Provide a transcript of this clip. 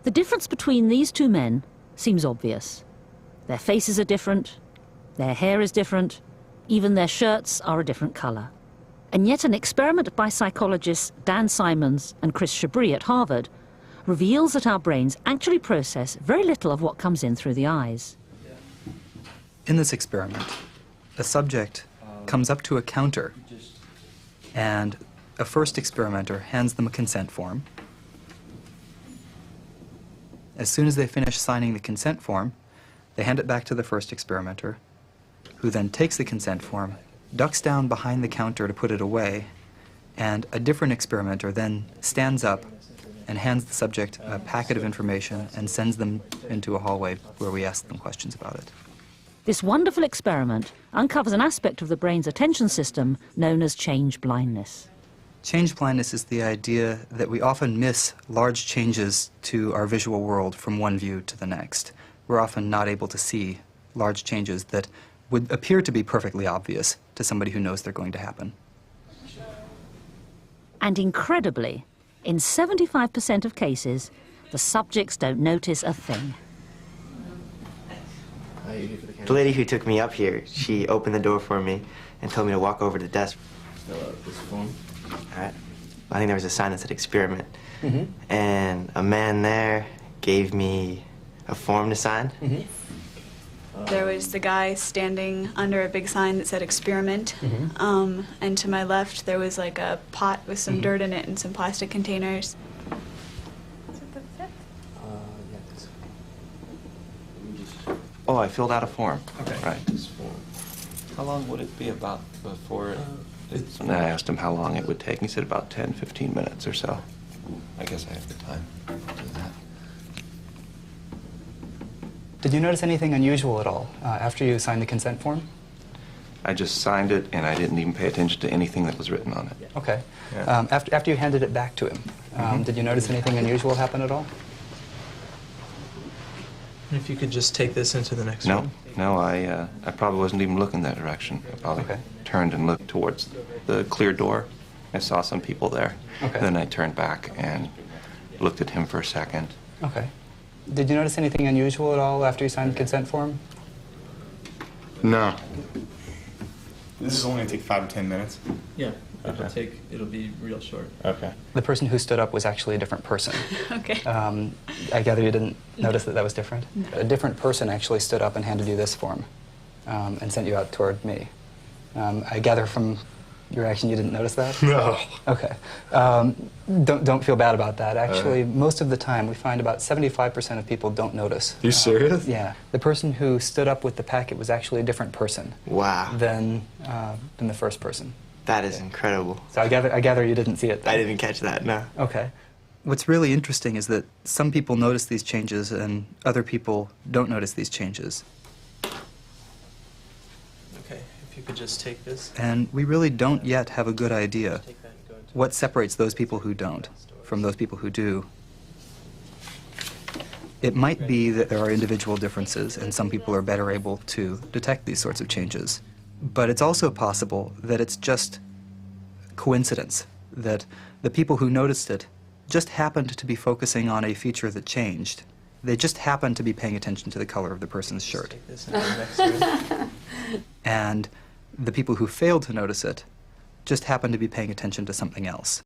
The difference between these two men seems obvious. Their faces are different, their hair is different, even their shirts are a different colour. And yet an experiment by psychologists Dan Simons and Chris Chabris at Harvard reveals that our brains actually process very little of what comes in through the eyes. In this experiment, a subject comes up to a counter and a first experimenter hands them a consent form. As soon as they finish signing the consent form, they hand it back to the first experimenter, who then takes the consent form, ducks down behind the counter to put it away, and a different experimenter then stands up and hands the subject a packet of information and sends them into a hallway where we ask them questions about it. This wonderful experiment uncovers an aspect of the brain's attention system known as change blindness. Change blindness is the idea that we often miss large changes to our visual world from one view to the next. We're often not able to see large changes that would appear to be perfectly obvious to somebody who knows they're going to happen. And incredibly, in 75% of cases, the subjects don't notice a thing. The lady who took me up here, she opened the door for me and told me to walk over to the desk. Fill out this form. All right. I think there was a sign that said experiment. Mm-hmm. And a man there gave me a form to sign. Mm-hmm. There was the guy standing under a big sign that said experiment. Mm-hmm. And to my left, there was like a pot with some dirt in it and some plastic containers. Oh, I filled out a form. Okay. Right. This form. How long would it be about before and I asked him how long it would take. He said about 10, 15 minutes or so. I guess I have the time to do that. Did you notice anything unusual at all after you signed the consent form? I just signed it, and I didn't even pay attention to anything that was written on it. Okay. Yeah. After you handed it back to him, did you notice anything unusual happen at all? If you could just take this into the next No, room. no, I probably wasn't even looking that direction. I probably Okay. turned and looked towards the clear door. I saw some people there. Okay. Then I turned back and looked at him for a second. Okay. Did you notice anything unusual at all after you signed the consent form? No. This is only going to take 5 to 10 minutes. Yeah, Okay. it'll be real short. Okay. The person who stood up was actually a different person. Okay. I gather you didn't notice that that was different? No. A different person actually stood up and handed you this form and sent you out toward me. I gather from your action you didn't notice that? No. Okay. Don't feel bad about that. Actually, most of the time, we find about 75% of people don't notice. You serious? Yeah. The person who stood up with the packet was actually a different person Wow. than the first person. That is incredible. So I gather you didn't see it then. I didn't catch that, no. Okay. What's really interesting is that some people notice these changes and other people don't notice these changes. Okay, if you could just take this. And we really don't yet have a good idea Take that and go into what separates those people who don't from those people who do. It might be that there are individual differences and some people are better able to detect these sorts of changes. But it's also possible that it's just coincidence, that the people who noticed it just happened to be focusing on a feature that changed. They just happened to be paying attention to the color of the person's shirt. Take this into the next room. And the people who failed to notice it just happened to be paying attention to something else.